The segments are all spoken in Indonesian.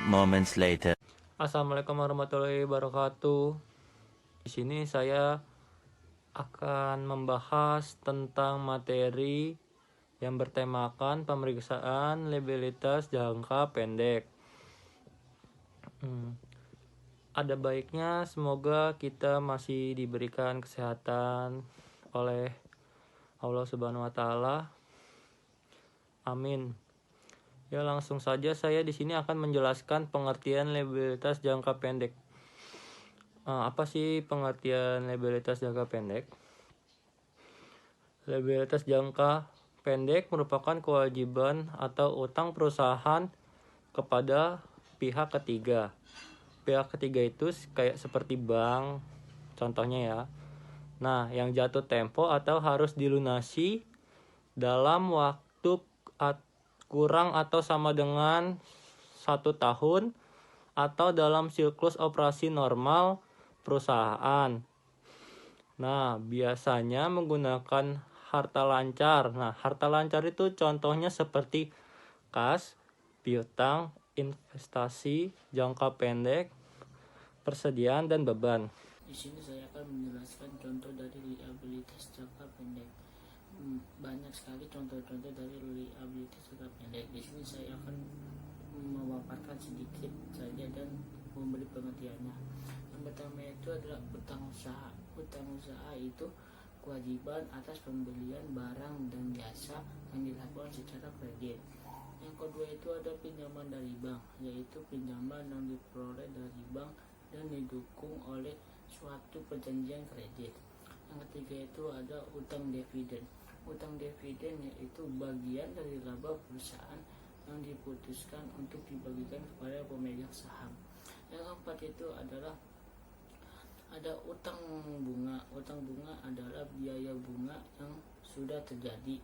moments later. Assalamualaikum warahmatullahi wabarakatuh. Di sini saya akan membahas tentang materi yang bertemakan pemeriksaan liabilitas jangka pendek. Ada baiknya semoga kita masih diberikan kesehatan oleh Allah Subhanahu wa taala. Amin. Ya, langsung saja saya di sini akan menjelaskan pengertian liabilitas jangka pendek. Apa sih pengertian liabilitas jangka pendek? Liabilitas jangka pendek merupakan kewajiban atau utang perusahaan kepada pihak ketiga. Pihak ketiga itu kayak seperti bank, contohnya ya. Nah, yang jatuh tempo atau harus dilunasi dalam waktu kurang atau sama dengan 1 tahun atau dalam siklus operasi normal perusahaan. Nah, biasanya menggunakan harta lancar. Nah, harta lancar itu contohnya seperti kas, piutang, investasi, jangka pendek, persediaan, dan beban. Di sini saya akan menjelaskan contoh dari liabilitas jangka pendek. Banyak sekali contoh-contoh dari liabilitas jangka pendek. Di sini saya akan memaparkan sedikit saja dan memberi pengertiannya. Yang pertama itu adalah utang usaha. Utang usaha itu kewajiban atas pembelian barang dan jasa yang dilakukan secara kredit. Yang kedua itu ada pinjaman dari bank, yaitu pinjaman yang diperoleh dari bank dan didukung oleh suatu perjanjian kredit. Yang ketiga itu ada utang dividen. Utang dividen yaitu bagian dari laba perusahaan yang diputuskan untuk dibagikan kepada pemegang saham. Yang keempat itu adalah ada utang bunga. Utang bunga adalah biaya bunga yang sudah terjadi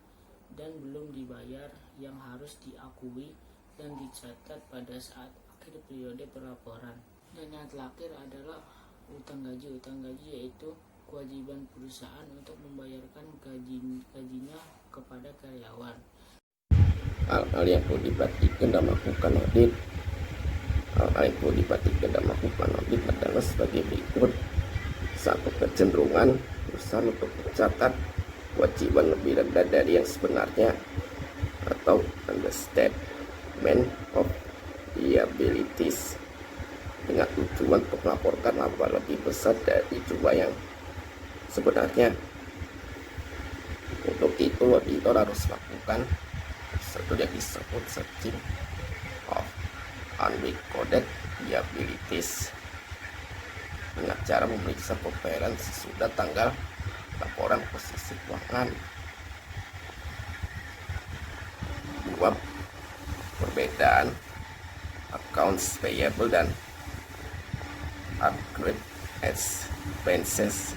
dan belum dibayar yang harus diakui dan dicatat pada saat akhir periode pelaporan. Dan yang terakhir adalah utang gaji. Utang gaji yaitu kewajiban perusahaan untuk membayarkan gajinya kepada karyawan. Hal-hal yang perlu diperhatikan dalam melakukan audit. Hal-hal yang perlu diperhatikan dalam melakukan audit adalah sebagai berikut. Satu, kecenderungan perusahaan untuk mencatat kewajiban lebih rendah dari yang sebenarnya atau understatement of liabilities dengan tujuan untuk melaporkan laba lebih besar dari jumlah yang sebenarnya. Untuk itu auditor harus melakukan satu yang disebut searching of unrecorded liabilities dengan cara memeriksa pembayaran sesudah tanggal laporan posisi keuangan. 2. Perbedaan accounts payable dan accrued expenses.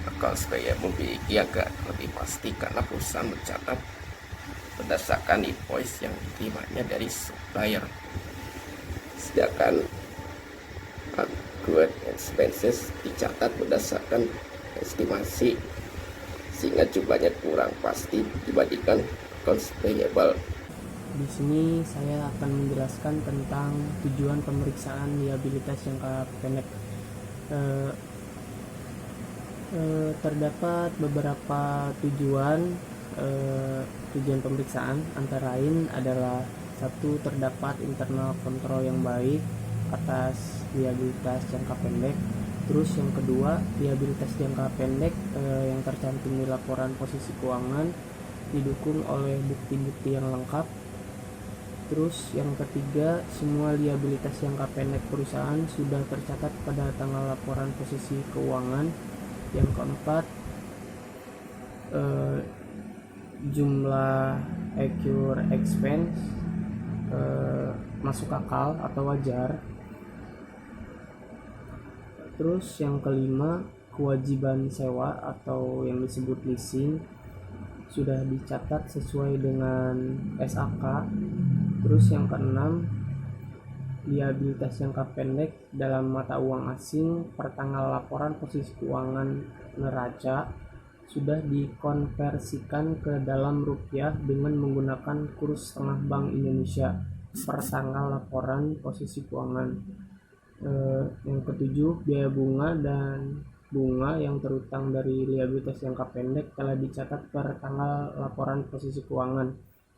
Accounts payable memiliki agak lebih pasti karena perusahaan mencatat berdasarkan invoice yang diterimanya dari supplier, sedangkan accrued expenses dicatat berdasarkan estimasi sehingga jumlahnya kurang pasti dibandingkan accounts payable. Di sini saya akan menjelaskan tentang tujuan pemeriksaan liabilitas jangka pendek. Terdapat beberapa tujuan pemeriksaan, antara lain adalah satu, terdapat internal kontrol yang baik atas liabilitas jangka pendek. Terus yang kedua, liabilitas jangka pendek yang tercantum di laporan posisi keuangan didukung oleh bukti-bukti yang lengkap. Terus yang ketiga, semua liabilitas jangka pendek perusahaan sudah tercatat pada tanggal laporan posisi keuangan. Yang keempat, jumlah accrued expense masuk akal atau wajar. Terus yang kelima, kewajiban sewa atau yang disebut leasing sudah dicatat sesuai dengan SAK. Terus yang keenam, liabilitas jangka pendek dalam mata uang asing per tanggal laporan posisi keuangan neraca sudah dikonversikan ke dalam rupiah dengan menggunakan kurs setengah Bank Indonesia. per tanggal laporan posisi keuangan. Yang ketujuh, biaya bunga dan bunga yang terutang dari liabilitas jangka pendek telah dicatat per tanggal laporan posisi keuangan.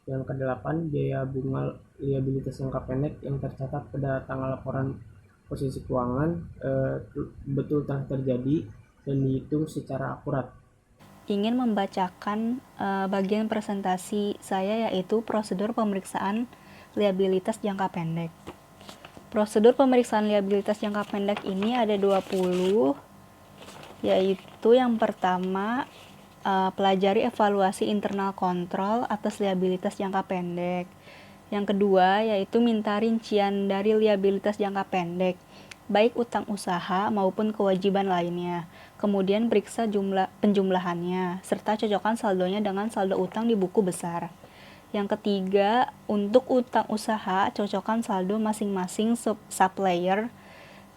Yang kedelapan, biaya bunga liabilitas jangka pendek yang tercatat pada tanggal laporan posisi keuangan betul telah terjadi dan dihitung secara akurat. Ingin membacakan bagian presentasi saya, yaitu prosedur pemeriksaan liabilitas jangka pendek. Prosedur pemeriksaan liabilitas jangka pendek ini ada 20, yaitu yang pertama, pelajari evaluasi internal kontrol atas liabilitas jangka pendek. Yang kedua, yaitu minta rincian dari liabilitas jangka pendek, baik utang usaha maupun kewajiban lainnya. Kemudian periksa penjumlahannya, serta cocokkan saldonya dengan saldo utang di buku besar. Yang ketiga, untuk utang usaha, cocokkan saldo masing-masing supplier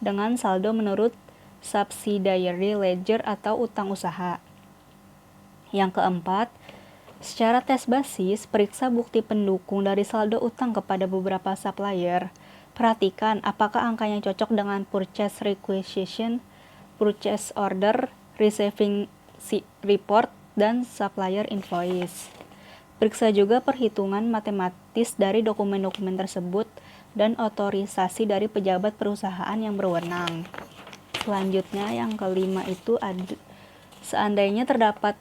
dengan saldo menurut subsidiary ledger atau utang usaha. Yang keempat, secara tes basis, periksa bukti pendukung dari saldo utang kepada beberapa supplier. Perhatikan apakah angkanya cocok dengan purchase requisition, purchase order, receiving report, dan supplier invoice. Periksa juga perhitungan matematis dari dokumen-dokumen tersebut dan otorisasi dari pejabat perusahaan yang berwenang. Selanjutnya, yang kelima itu seandainya terdapat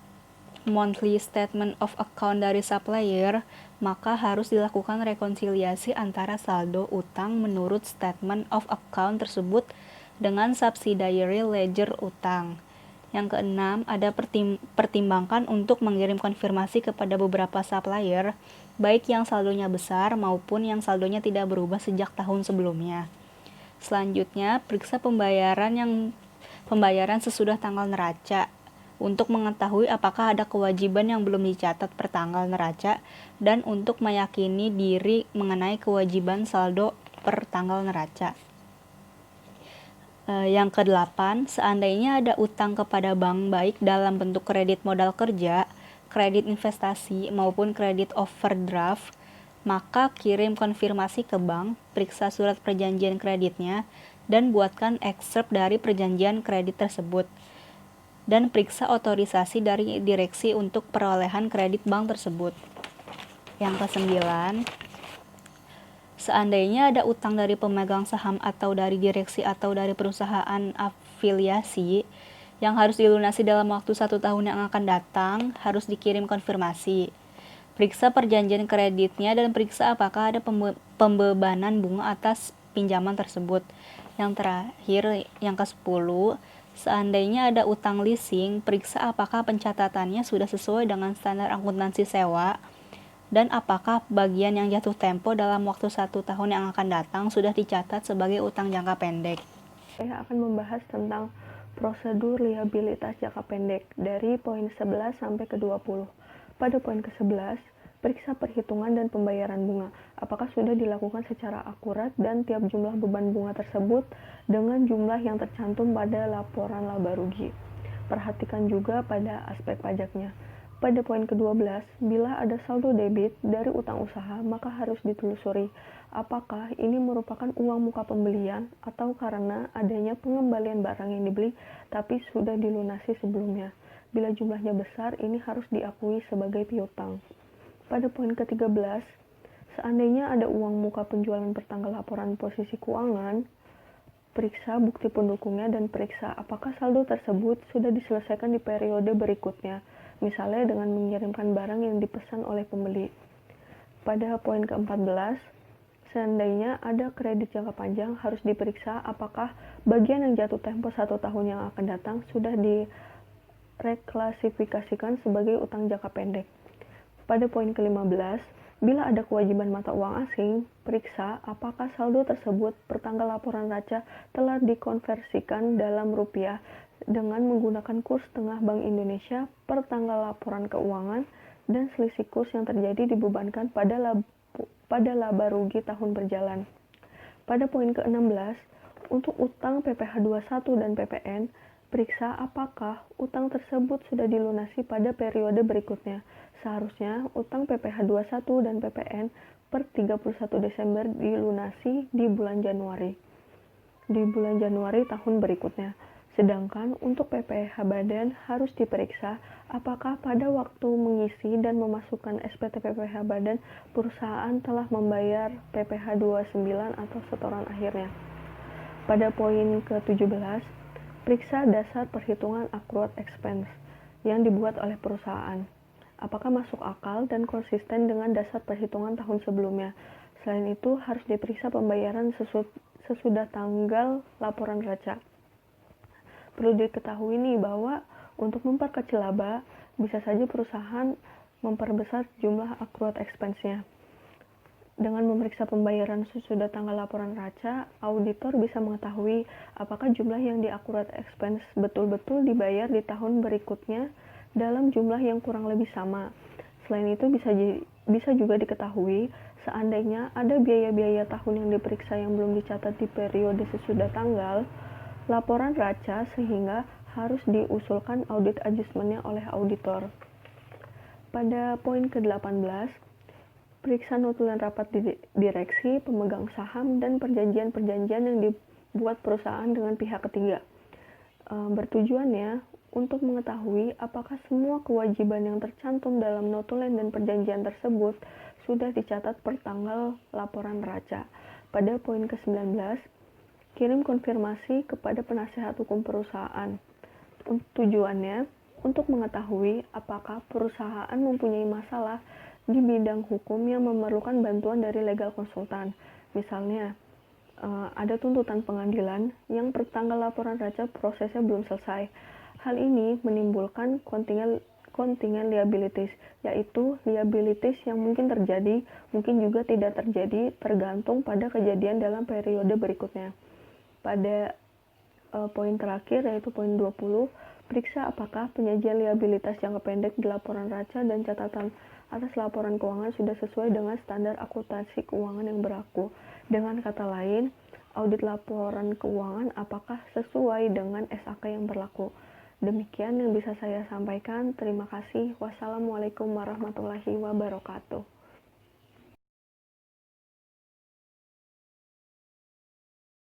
monthly statement of account dari supplier, maka harus dilakukan rekonsiliasi antara saldo utang menurut statement of account tersebut dengan subsidiary ledger utang. Yang keenam, ada pertimbangkan untuk mengirim konfirmasi kepada beberapa supplier, baik yang saldonya besar maupun yang saldonya tidak berubah sejak tahun sebelumnya. Selanjutnya, periksa pembayaran sesudah tanggal neraca untuk mengetahui apakah ada kewajiban yang belum dicatat per tanggal neraca dan untuk meyakini diri mengenai kewajiban saldo per tanggal neraca. Yang kedelapan, seandainya ada utang kepada bank baik dalam bentuk kredit modal kerja, kredit investasi, maupun kredit overdraft, maka kirim konfirmasi ke bank, periksa surat perjanjian kreditnya, dan buatkan ekstrep dari perjanjian kredit tersebut. Dan periksa otorisasi dari direksi untuk perolehan kredit bank tersebut. Yang kesembilan, seandainya ada utang dari pemegang saham atau dari direksi atau dari perusahaan afiliasi yang harus dilunasi dalam waktu 1 tahun yang akan datang, harus dikirim konfirmasi. Periksa perjanjian kreditnya dan periksa apakah ada pembebanan bunga atas pinjaman tersebut. Yang terakhir, yang ke-10, seandainya ada utang leasing, periksa apakah pencatatannya sudah sesuai dengan standar akuntansi sewa dan apakah bagian yang jatuh tempo dalam waktu 1 tahun yang akan datang sudah dicatat sebagai utang jangka pendek. Saya akan membahas tentang prosedur liabilitas jangka pendek dari poin 11 sampai ke 20. Pada poin ke-11, periksa perhitungan dan pembayaran bunga. Apakah sudah dilakukan secara akurat dan tiap jumlah beban bunga tersebut dengan jumlah yang tercantum pada laporan laba rugi. Perhatikan juga pada aspek pajaknya. Pada poin ke-12, bila ada saldo debit dari utang usaha, maka harus ditelusuri apakah ini merupakan uang muka pembelian atau karena adanya pengembalian barang yang dibeli tapi sudah dilunasi sebelumnya. Bila jumlahnya besar, ini harus diakui sebagai piutang. Pada poin ke-13, seandainya ada uang muka penjualan bertanggal laporan posisi keuangan, periksa bukti pendukungnya dan periksa apakah saldo tersebut sudah diselesaikan di periode berikutnya, misalnya dengan mengirimkan barang yang dipesan oleh pembeli. Pada poin ke-14, seandainya ada kredit jangka panjang, harus diperiksa apakah bagian yang jatuh tempo 1 tahun yang akan datang sudah direklasifikasikan sebagai utang jangka pendek. Pada poin ke-15, bila ada kewajiban mata uang asing, periksa apakah saldo tersebut per tanggal laporan neraca telah dikonversikan dalam rupiah dengan menggunakan kurs tengah Bank Indonesia per tanggal laporan keuangan dan selisih kurs yang terjadi dibebankan pada laba rugi tahun berjalan. Pada poin ke-16, untuk utang PPh 21 dan PPN, periksa apakah utang tersebut sudah dilunasi pada periode berikutnya. Seharusnya utang PPh 21 dan PPN per 31 Desember dilunasi di bulan Januari tahun berikutnya. Sedangkan untuk PPh badan harus diperiksa apakah pada waktu mengisi dan memasukkan SPT PPh badan perusahaan telah membayar PPh 29 atau setoran akhirnya. Pada poin ke-17, periksa dasar perhitungan accrued expense yang dibuat oleh perusahaan. Apakah masuk akal dan konsisten dengan dasar perhitungan tahun sebelumnya. Selain itu, harus diperiksa pembayaran sesudah tanggal laporan raca. Perlu diketahui nih bahwa untuk memperkecil laba, bisa saja perusahaan memperbesar jumlah accrued expense-nya. Dengan memeriksa pembayaran sesudah tanggal laporan raca, auditor bisa mengetahui apakah jumlah yang di accrued expense betul-betul dibayar di tahun berikutnya dalam jumlah yang kurang lebih sama. Selain itu bisa juga diketahui seandainya ada biaya-biaya tahun yang diperiksa yang belum dicatat di periode sesudah tanggal laporan raca sehingga harus diusulkan audit adjustment-nya oleh auditor. Pada poin ke-18, periksa notulen rapat direksi, pemegang saham, dan perjanjian-perjanjian yang dibuat perusahaan dengan pihak ketiga. Bertujuannya untuk mengetahui apakah semua kewajiban yang tercantum dalam notulen dan perjanjian tersebut sudah dicatat per tanggal laporan raca. Pada poin ke-19, kirim konfirmasi kepada penasehat hukum perusahaan. Tujuannya untuk mengetahui apakah perusahaan mempunyai masalah di bidang hukum yang memerlukan bantuan dari legal konsultan. Misalnya, ada tuntutan pengadilan yang per tanggal laporan raca prosesnya belum selesai. Hal ini menimbulkan kontingen liabilities, yaitu liabilities yang mungkin terjadi, mungkin juga tidak terjadi, tergantung pada kejadian dalam periode berikutnya. Pada poin terakhir, yaitu poin 20, periksa apakah penyajian liabilitas jangka pendek di laporan raca dan catatan atas laporan keuangan sudah sesuai dengan standar akuntansi keuangan yang berlaku. Dengan kata lain, audit laporan keuangan apakah sesuai dengan SAK yang berlaku. Demikian yang bisa saya sampaikan. Terima kasih. Wassalamualaikum warahmatullahi wabarakatuh.